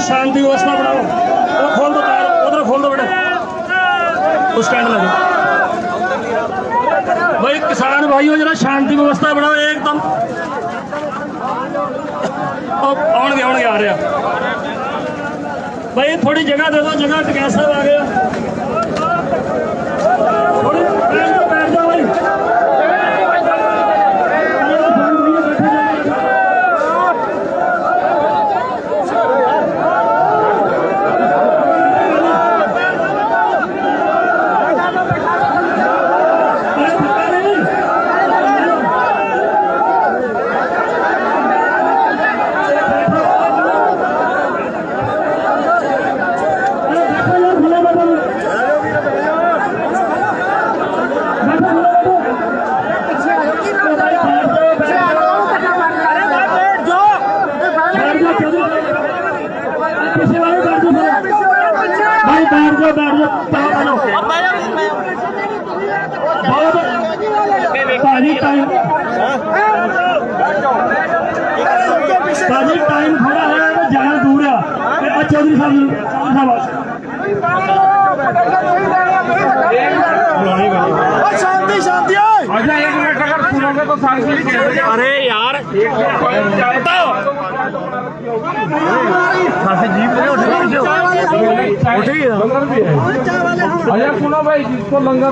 शांति व्यवस्था बनाओ, खोल दो टायर, उधर खोल दो बेटा, उस स्टैंड लगे। भाई किसान भाइयों जरा शांति व्यवस्था बनाओ एकदम। आउणगे आ रहा भाई, थोड़ी जगह दे दो, जगह टिकैत साहब आ गया, थोड़ी बैठ जाओ भाई। टाइम खड़ा है, जाना दूर है। चौधरी साहब शांति शांति, एक मिनट अगर सुनोगे तो शांति। अरे यार अरे सुनो भाई, जिसको लंगर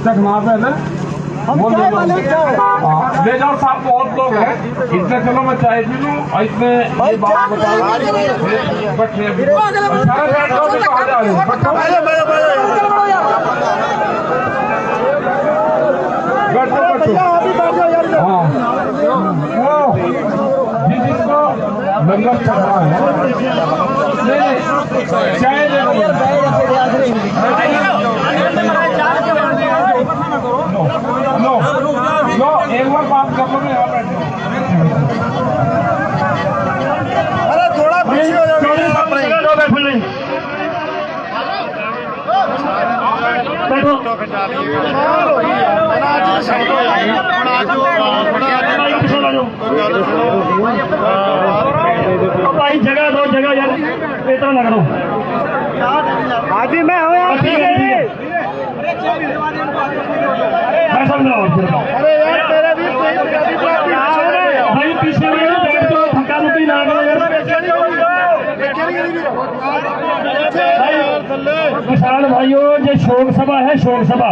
चखना है ना ले जाओ साहब, बहुत लोग हैं इतने। चलो मैं चाय पी लूँ, इतने जिसको लंगर चखना है चाय ले लो। एक बार बात कर लो, मैं यहाँ बैठो। अरे थोड़ा पीछे हो जाओ, भाई जगह दो, जगह यार इतना ना करो। हाजी मैं हूँ यार, ठीक है। अरे यार तेरे भी भाई पीछे बैठ जाओ, धक्का मुक्की ना करो यार। किसान भाइयों, ये शोक सभा है, शोक सभा।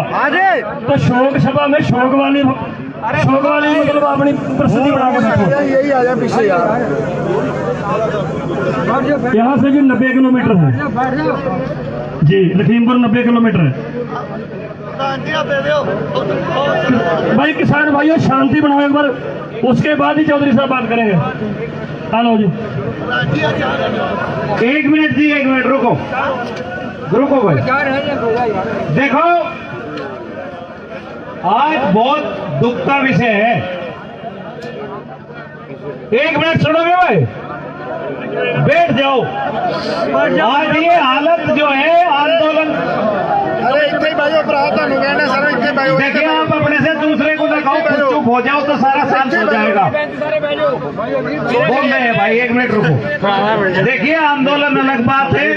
तो शोक सभा में शोक वाली मतलब अपनी प्रस्तुति बना के बैठो। यही आ जाए पीछे यार। यहाँ से भी 90 किलोमीटर है जी, लखीमपुर 90 किलोमीटर है। भाई किसान भाइयों शांति बनाओ एक बार, उसके बाद ही चौधरी साहब बात करेंगे। हेलो जी, एक मिनट जी, एक मिनट रुको रुको भाई। देखो आज बहुत दुख का विषय है, एक मिनट सुनोगे भाई, बैठ जाओ। आज ये हालत जो है आंदोलन, देखिए आप अपने से दूसरे को दिखाओ, खुद चुप हो जाओ तो सारा शांत हो जाएगा। बोल रहे हैं भाई, एक मिनट रुको। देखिए आंदोलन अलग बात है,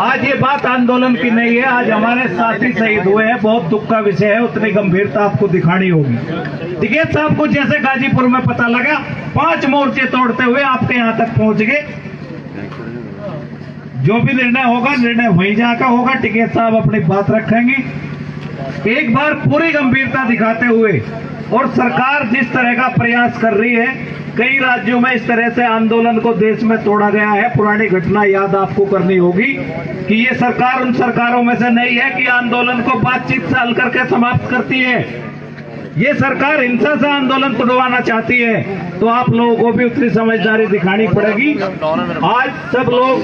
आज ये बात आंदोलन की नहीं है। आज हमारे साथी शहीद हुए हैं, बहुत दुख का विषय है, उतनी गंभीरता आपको दिखानी होगी। देखिए साहब को जैसे गाजीपुर में पता लगा, 5 मोर्चे तोड़ते हुए आपके यहाँ तक पहुंच गए। जो भी निर्णय होगा, निर्णय वहीं जाकर होगा। टिकैत साहब अपनी बात रखेंगे। एक बार पूरी गंभीरता दिखाते हुए और सरकार जिस तरह का प्रयास कर रही है, कई राज्यों में इस तरह से आंदोलन को देश में तोड़ा गया है। पुरानी घटना याद आपको करनी होगी कि ये सरकार उन सरकारों में से नहीं है कि आंदोलन को बातचीत से हल करके समाप्त करती है। ये सरकार हिंसा से आंदोलन तोड़वाना चाहती है। तो आप लोगों को भी उतनी समझदारी दिखानी पड़ेगी। आज सब लोग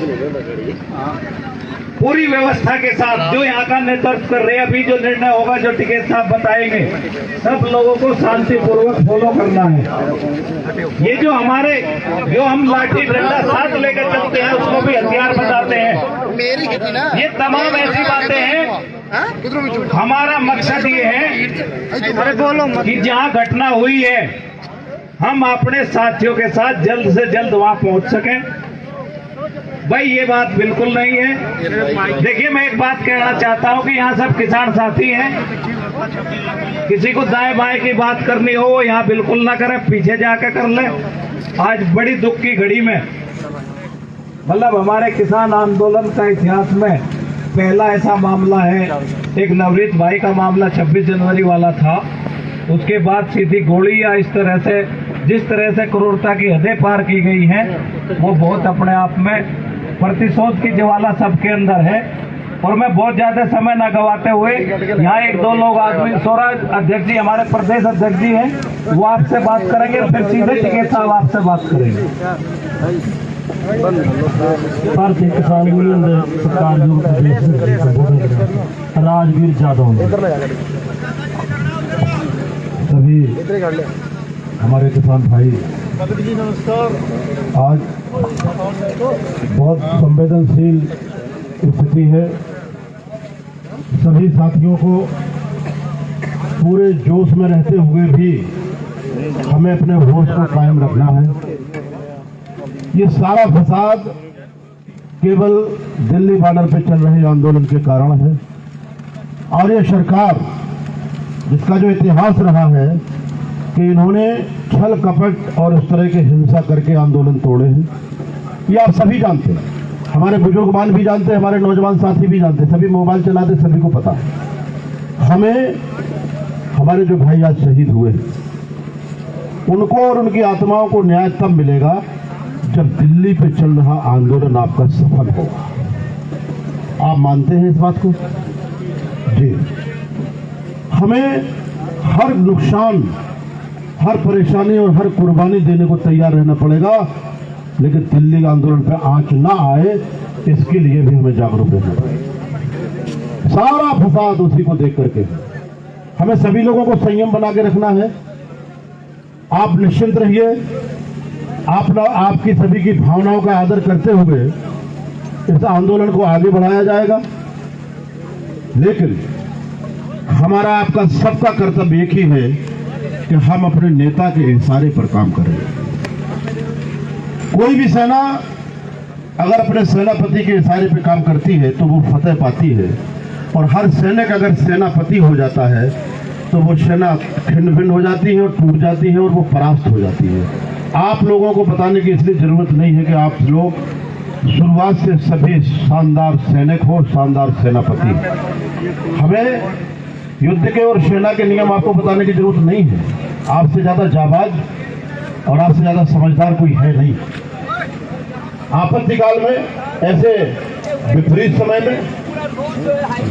पूरी व्यवस्था के साथ जो यहाँ का नेतृत्व कर रहे हैं, अभी जो निर्णय होगा, जो टिकैत साहब बताएंगे, सब लोगों को शांतिपूर्वक फॉलो करना है। ये जो हम लाठी डंडा साथ लेकर चलते हैं, उसको भी हथियार बताते हैं। ये तमाम ऐसी बातें हैं। हमारा मकसद ये है कि जहाँ घटना हुई है, हम अपने साथियों के साथ जल्द से जल्द वहाँ पहुँच सकें। भाई ये बात बिल्कुल नहीं है। देखिए, मैं एक बात कहना चाहता हूं कि यहाँ सब किसान साथी हैं। किसी को दाएं बाएं की बात करनी हो, वो यहाँ बिल्कुल ना करे, पीछे जाकर कर ले। आज बड़ी दुख की घड़ी में, मतलब हमारे किसान आंदोलन का इतिहास में पहला ऐसा मामला है। एक नवनीत भाई का मामला 26 जनवरी वाला था। उसके बाद सीधी गोली या इस तरह से जिस तरह से क्रूरता की हदें पार की गई हैं, वो बहुत अपने आप में प्रतिशोध की ज्वाला सबके अंदर है। और मैं बहुत ज्यादा समय न गवाते हुए यहाँ एक दो लोग आदमी, स्वराज अध्यक्ष जी, हमारे प्रदेश अध्यक्ष जी हैं, वो आपसे बात करेंगे, फिर सीधे टिकैत साहब आपसे बात करेंगे। भारतीय किसान यूनियन सरकार राजवीर यादव, सभी हमारे किसान भाई, आज बहुत संवेदनशील स्थिति है। सभी साथियों को पूरे जोश में रहते हुए भी हमें अपने होश को कायम रखना है। ये सारा फसाद केवल दिल्ली बॉर्डर पे चल रहे आंदोलन के कारण है। और ये सरकार, जिसका जो इतिहास रहा है कि इन्होंने छल कपट और इस तरह के हिंसा करके आंदोलन तोड़े हैं, ये आप सभी जानते हैं। हमारे बुजुर्गमान भी जानते हैं, हमारे नौजवान साथी भी जानते हैं, सभी मोबाइल चलाते, सभी को पता है। हमें हमारे जो भाई आज शहीद हुए, उनको और उनकी आत्माओं को न्याय तब मिलेगा जब दिल्ली पे चल रहा आंदोलन आपका सफल होगा। आप मानते हैं इस बात को? जी। हमें हर नुकसान, हर परेशानी और हर कुर्बानी देने को तैयार रहना पड़ेगा, लेकिन दिल्ली आंदोलन पे आंच ना आए, इसके लिए भी हमें जागरूक रहना पड़ेगा। सारा फसाद उसी को देख करके हमें सभी लोगों को संयम बना के रखना है। आप निश्चिंत रहिए, आपकी सभी की भावनाओं का आदर करते हुए इस आंदोलन को आगे बढ़ाया जाएगा। लेकिन हमारा आपका सबका कर्तव्य एक ही है कि हम अपने नेता के इशारे पर काम करें। कोई भी सेना अगर अपने सेनापति के इशारे पर काम करती है तो वो फतेह पाती है, और हर सैनिक अगर सेनापति हो जाता है तो वो सेना खिंड भिंड हो जाती है और टूट जाती है और वो परास्त हो जाती है। आप लोगों को बताने की इसलिए जरूरत नहीं है कि आप लोग शुरुआत से सभी शानदार सैनिक हो, शानदार सेनापति। हमें युद्ध के और सेना के नियम आपको बताने की जरूरत नहीं है। आपसे ज्यादा जाबाज और आपसे ज्यादा समझदार कोई है नहीं। आपत्ति काल में, ऐसे विपरीत समय में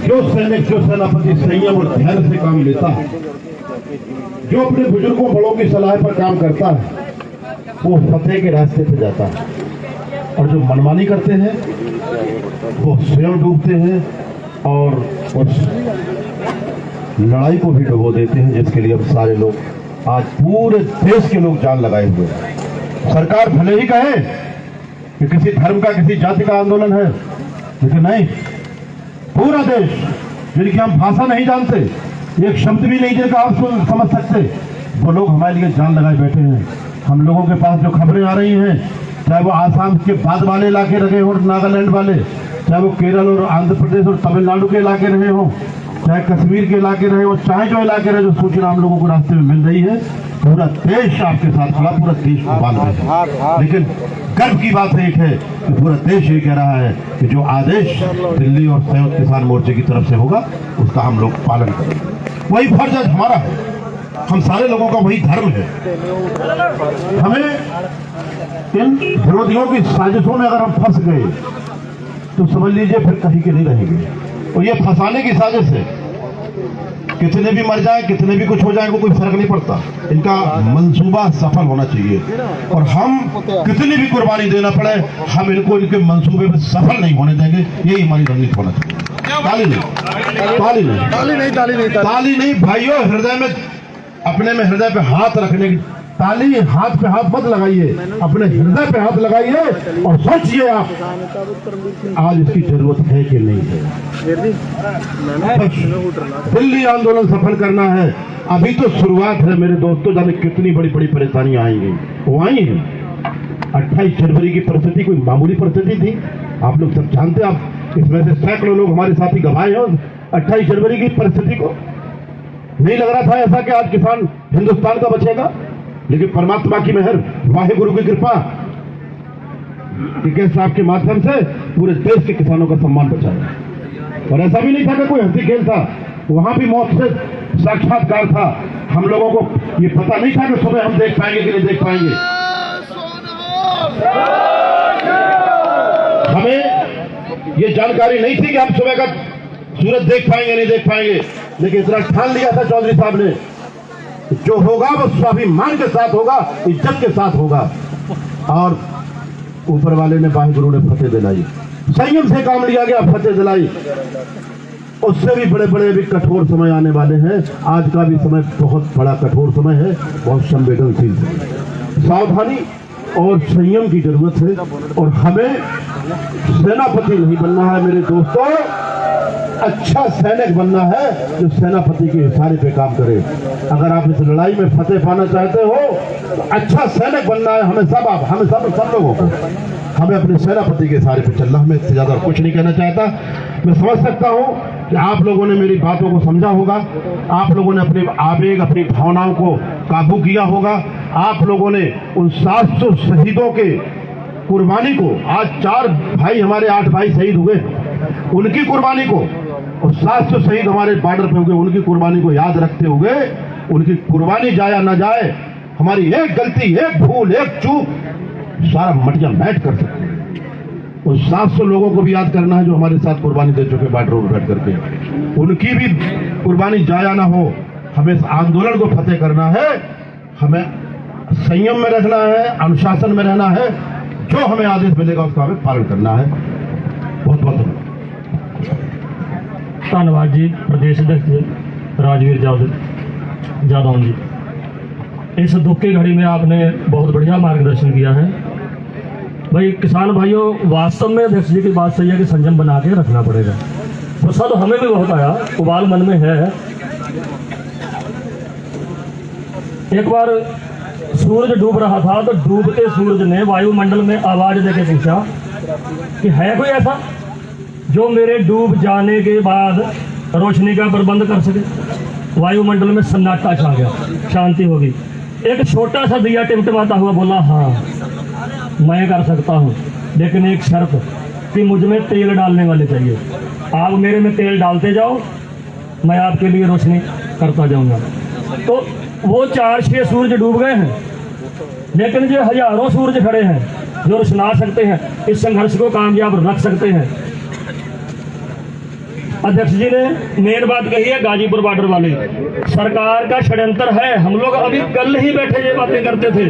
जो सैनिक, जो सेनापति संयम और धैर्य से काम लेता है, जो अपने बुजुर्गों बड़ों की सलाह पर काम करता है, वो फतेह के रास्ते पे जाता है। और जो मनमानी करते हैं वो स्वयं डूबते हैं और उस लड़ाई को भी डुबो देते हैं, जिसके लिए अब सारे लोग, आज पूरे देश के लोग जान लगाए हुए हैं। सरकार भले ही कहे कि किसी धर्म का, किसी जाति का आंदोलन है, लेकिन नहीं, पूरा देश, जिनकी हम भाषा नहीं जानते, एक शब्द भी नहीं जिनका आप समझ सकते, वो लोग हमारे लिए जान लगाए बैठे हैं। हम लोगों के पास जो खबरें आ रही हैं, चाहे वो आसाम के बाद वाले इलाके रहे और नागालैंड वाले, चाहे वो केरल और आंध्र प्रदेश और तमिलनाडु के इलाके रहे हो, चाहे कश्मीर के इलाके रहे हो, चाहे जो इलाके रहे, जो सूचना हम लोगों को रास्ते में मिल रही है, पूरा देश आपके साथ खड़ा, पूरा देश को बांध रहा है। लेकिन गर्व की बात एक है कि पूरा देश ये कह रहा है कि जो आदेश दिल्ली और संयुक्त किसान मोर्चे की तरफ से होगा, उसका हम लोग पालन करेंगे। वही फर्ज आज हमारा है हम सारे लोगों का वही धर्म है। हमें इन विरोधियों की साजिशों में अगर हम फंस गए तो समझ लीजिए फिर कहीं के नहीं रहेंगे। और ये फंसाने की साजिश है, कितने भी मर जाए, कितने भी कुछ हो जाए, कोई फर्क नहीं पड़ता। इनका मंसूबा सफल होना चाहिए और हम कितनी भी कुर्बानी देना पड़े, हम इनको इनके मंसूबे में सफल नहीं होने देंगे। यही हमारी रणनीति होना चाहिए। ताली नहीं, ताली नहीं, ताली नहीं, ताली नहीं, ताली नहीं भाइयों। हृदय में, अपने में हृदय पे हाथ रखने की ताली, हाथ पे हाथ मत लगाइए, अपने हृदय पे हाथ लगाइए और सोचिए आप आज इसकी जरूरत है कि नहीं है। दिल्ली आंदोलन सफल करना है, अभी तो शुरुआत है मेरे दोस्तों। जाने कितनी बड़ी बड़ी परेशानियां आएंगी, वो आई हैं। 28 जनवरी की परिस्थिति कोई मामूली परिस्थिति थी, आप लोग सब जानते हैं। आप इसमें से सैकड़ों लोग हमारे साथी गवाए हैं 28 जनवरी की परिस्थिति को। नहीं लग रहा था ऐसा कि आज किसान हिंदुस्तान का बचेगा, लेकिन परमात्मा की मेहर, वाहिगुरु की कृपा के साहब के माध्यम से पूरे देश के किसानों का सम्मान बचाया। और ऐसा भी नहीं था कि कोई हंसी खेल था, वहां भी मौत से साक्षात्कार था। हम लोगों को ये पता नहीं था कि सुबह हम देख पाएंगे कि नहीं देख पाएंगे। हमें ये जानकारी नहीं थी कि हम सुबह का सूरज देख पाएंगे नहीं देख पाएंगे, लेकिन इतना ठान लिया था चौधरी साहब ने, जो होगा वो स्वाभिमान के साथ होगा, इज्जत के साथ होगा। और ऊपर वाले ने, वाहिगुरु ने फतेह दिलाई, संयम से काम लिया गया, फतेह दिलाई। उससे भी बड़े बड़े भी कठोर समय आने वाले हैं। आज का भी समय बहुत बड़ा कठोर समय है, बहुत संवेदनशील है। सावधानी और संयम की जरूरत है और हमें सेनापति नहीं बनना है मेरे दोस्तों, अच्छा सैनिक बनना है जो सेनापति के इशारे पे काम करे। अगर आप इस लड़ाई में फतेह पाना चाहते हो तो अच्छा सैनिक बनना है हमें सब लोगों को। हमें अपने सेनापति के इशारे पे चलना। हमें इससे ज्यादा कुछ नहीं कहना चाहता। मैं समझ सकता हूं कि आप लोगों ने मेरी बातों को समझा होगा, आप लोगों ने अपने आवेग, अपनी भावनाओं को काबू किया होगा। आप लोगों ने उन 700 शहीदों के कुर्बानी को, आज 4 भाई हमारे 8 भाई शहीद हुए, उनकी कुर्बानी को, और 700 शहीद हमारे बॉर्डर पे हुए, उनकी कुर्बानी को याद रखते हुए, उनकी कुर्बानी जाया ना जाए, हमारी एक गलती, एक भूल, एक चूक सारा मटिया मैट कर सकते हैं। उन 700 लोगों को भी याद करना है जो हमारे साथ कुर्बानी दे चुके बॉर्डर पर बैठ करके, उनकी भी कुर्बानी जाया ना हो। हमें इस आंदोलन को फतेह करना है, हमें संयम में रहना है, अनुशासन में रहना है। जो हमें आदेश मिलेगा उसका हमें पालन करना है। बहुत बहुत धन्यवाद जी। प्रदेश अध्यक्ष राजवीर जादव जी, इस दुख की घड़ी में आपने बहुत बढ़िया मार्गदर्शन किया है। भाई किसान भाइयों, वास्तव में अध्यक्ष जी की बात सही है कि संयम बना के रखना पड़ेगा। गुस्सा तो हमें भी बहुत आया, उबाल मन में है। एक बार सूरज डूब रहा था तो डूबते सूरज ने वायुमंडल में आवाज देके पूछा कि है कोई ऐसा जो मेरे डूब जाने के बाद रोशनी का प्रबंध कर सके। वायुमंडल में सन्नाटा छा गया, शांति होगी। एक छोटा सा दिया टिमटिमाता हुआ बोला, हाँ मैं कर सकता हूँ, लेकिन एक शर्त कि मुझ में तेल डालने वाले चाहिए। आप मेरे में तेल डालते जाओ, मैं आपके लिए रोशनी करता जाऊंगा। तो वो 4-6 सूरज डूब गए हैं, लेकिन जो हजारों सूरज खड़े हैं जो रोशना सकते हैं, इस संघर्ष को कामयाब रख सकते हैं। अध्यक्ष जी ने मेन बात कही है, गाजीपुर बॉर्डर वाले सरकार का षड्यंत्र है। हम लोग अभी कल ही बैठे ये बातें करते थे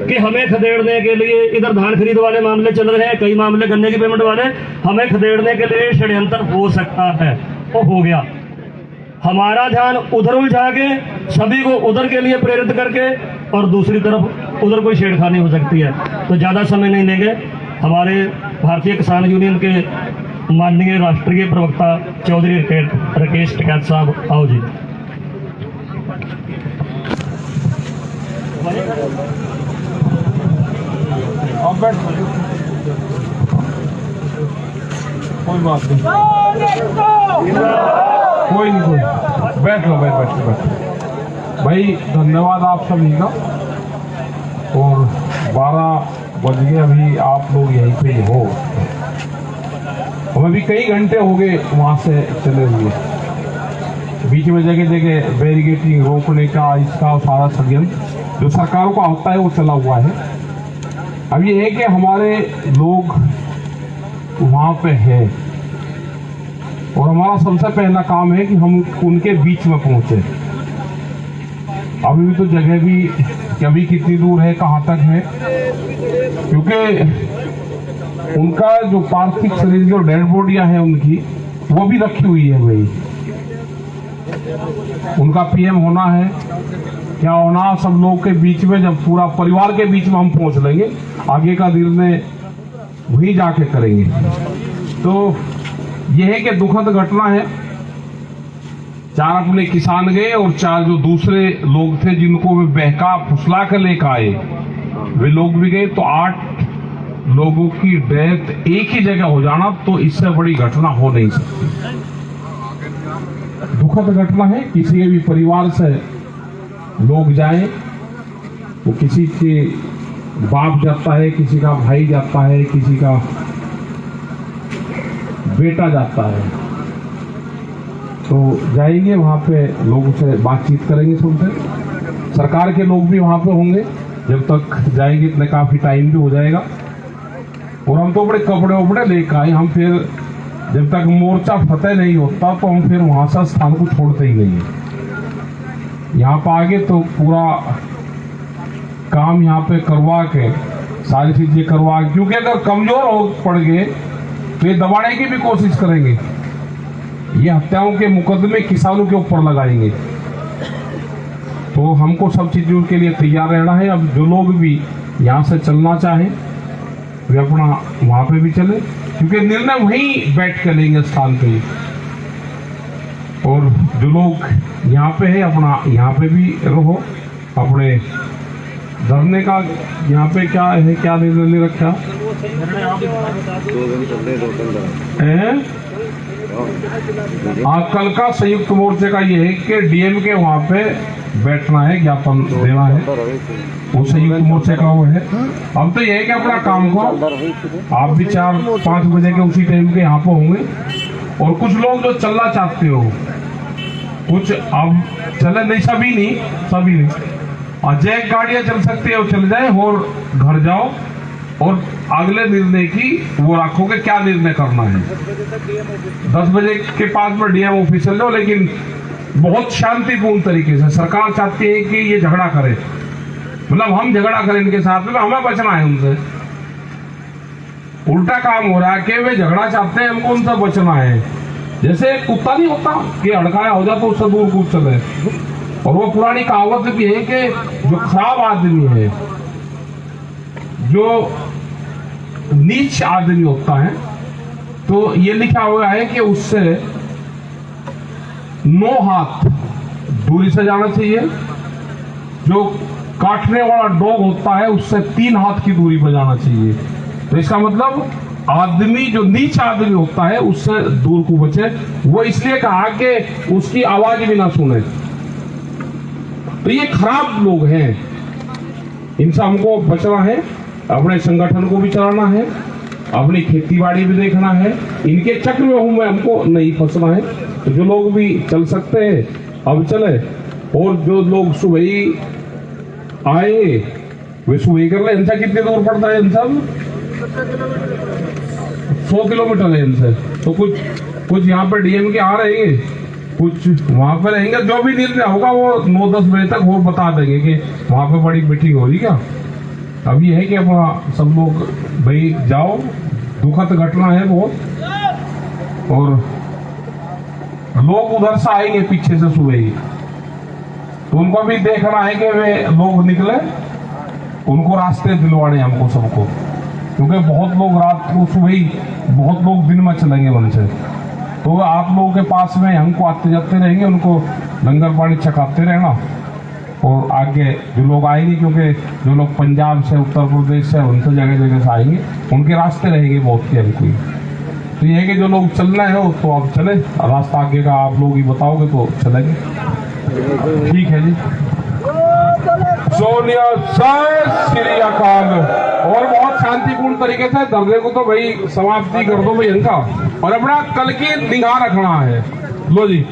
कि हमें खदेड़ने के लिए, इधर धान खरीद वाले मामले चल रहे हैं, कई मामले गन्ने की पेमेंट वाले, हमें खदेड़ने के लिए षड्यंत्र हो सकता है। वो हो गया, हमारा ध्यान उधर उलझा के सभी को उधर के लिए प्रेरित करके, और दूसरी तरफ उधर कोई छेड़खानी हो सकती है। तो ज़्यादा समय नहीं लेंगे। हमारे भारतीय किसान यूनियन के माननीय राष्ट्रीय प्रवक्ता चौधरी राकेश टिकैत साहब, आओ जी। कोई बात नहीं, कोई नहीं, बैठ लो, बैठ। भाई धन्यवाद आप सभी का। और 12 बज गए, अभी आप लोग यहीं पे हो। हमें भी कई घंटे हो गए वहाँ से चले हुए। बीच में जगह जगह बैरिकेटिंग रोकने का, इसका सारा षड्यंत्र जो सरकारों का होता है वो चला हुआ है। अब ये है कि हमारे लोग वहाँ पे है और हमारा सबसे पहला काम है कि हम उनके बीच में पहुंचे। अभी भी तो जगह भी कि अभी कितनी दूर है, कहाँ तक है, क्योंकि उनका जो पार्थिव शरीर जो डेड बॉडियां हैं उनकी वो भी रखी हुई है भाई। उनका पीएम होना है, क्या होना, सब लोग के बीच में, जब पूरा परिवार के बीच में हम पहुंच लेंगे, आगे का निर्णय वही जाके करेंगे। तो यह है कि दुखद घटना है। 4 अपने किसान गए और 4 जो दूसरे लोग थे जिनको वे बहका फुसला कर लेकर आए, वे लोग भी गए। तो 8 लोगों की डेथ एक ही जगह हो जाना, तो इससे बड़ी घटना हो नहीं सकती। दुखद घटना है। किसी के भी परिवार से लोग जाए, वो किसी के बाप जाता है, किसी का भाई जाता है, किसी का बेटा जाता है, तो जाएंगे वहां पे, लोगों से बातचीत करेंगे, सबसे। सरकार के लोग भी वहां पे होंगे। जब तक जाएंगे इतने काफी टाइम भी हो जाएगा। और हम तो बड़े कपड़े वपड़े लेकर आए। हम फिर जब तक मोर्चा फतेह नहीं होता तो हम फिर वहां से स्थान को छोड़ते ही नहीं है। यहाँ पर आगे तो पूरा काम यहाँ पे करवा के, सारी चीजें करवा के, क्योंकि अगर कमजोर हो पड़ गए तो ये दबाने की भी कोशिश करेंगे। ये हत्याओं के मुकदमे किसानों के ऊपर लगाएंगे। तो हमको सब चीजों के लिए तैयार रहना है। अब जो लोग भी यहाँ से चलना चाहें वे अपना वहां पे भी चले, क्योंकि निर्णय वहीं बैठ के लेंगे स्थान पे। और जो लोग यहाँ पे है अपना यहाँ पे भी रहो। अपने धरने का यहाँ पे क्या है, क्या निर्णय ले रखा है? कल का संयुक्त मोर्चे का ये है कि डीएम के वहां पे बैठना है, ज्ञापन देना है। वो संयुक्त मोर्चे का वो है। अब तो ये है कि अपना काम को आप भी 4-5 बजे के उसी टाइम के यहाँ पे होंगे। और कुछ लोग जो चलना चाहते हो, कुछ अब चले नहीं, सभी नहीं, और जैक गाड़ियां चल सकती है वो चल जाए और घर जाओ और अगले निर्णय की वो रखोगे क्या निर्णय करना है। 10 बजे के पास में डीएम ऑफिस चल जाओ, लेकिन बहुत शांतिपूर्ण तरीके से। सरकार चाहती है कि ये झगड़ा करे, मतलब हम झगड़ा करें इनके साथ में, हमें बचना है उनसे। उल्टा काम हो रहा है कि वे झगड़ा चाहते हैं, हमको उनसे बचना है। जैसे कुत्ता नहीं होता कि हड़काया हो जाता तो उससे दूर कूद चले। और वो पुरानी कहावत भी है कि जो खराब आदमी है, जो नीच आदमी होता है, तो ये लिखा हुआ है कि उससे 9 हाथ दूरी से जाना चाहिए। जो काटने वाला डॉग होता है उससे 3 हाथ की दूरी पर जाना चाहिए। तो इसका मतलब आदमी जो नीच आदमी होता है उससे दूर को बचे। वो इसलिए कहा कि उसकी आवाज भी ना सुने। तो ये खराब लोग हैं, इनसे हमको बचना है। अपने संगठन को भी चलाना है, अपनी खेती बाड़ी भी देखना है, इनके चक्र में हमको नहीं फंसना है। तो जो लोग भी चल सकते हैं अब चले, और जो लोग सुबह ही आए वे सुबह ही कर ले। इनसे कितनी दूर पड़ता है? इनसे 100 किलोमीटर है इनसे। तो कुछ यहाँ पर डीएम के आ रहेंगे, कुछ वहां पे रहेंगे। जो भी निर्णय होगा वो 9-10 बजे तक वो बता देंगे कि वहां पे बड़ी मीटिंग हो रही क्या। अब ये है कि अपना सब लोग भाई जाओ, दुखद घटना है बहुत। और लोग उधर से आएंगे पीछे से सुबह ही, तो उनको भी देखना है कि वे लोग निकले, उनको रास्ते दिलवाने हमको सबको। क्योंकि बहुत लोग रात को सुबह ही, बहुत लोग दिन में चलेंगे उनसे। तो आप लोगों के पास में हमको आते जाते रहेंगे, उनको लंगर पानी छकाते रहना। और आगे जो लोग आएंगे, क्योंकि जो लोग पंजाब से, उत्तर प्रदेश से, उनसे जगह जगह से आएंगे, उनके रास्ते रहेंगे बहुत से हमको। तो ये है कि जो लोग चलना है तो आप चले, रास्ता आगे का आप लोग ही बताओगे तो चलेंगे। ठीक है जी। सोनिया श्री अकाल। और बहुत शांतिपूर्ण तरीके से धरने को तो भाई समाप्ति कर दो भाई इनका, और अपना कल की निगाह रखना है। लो जी।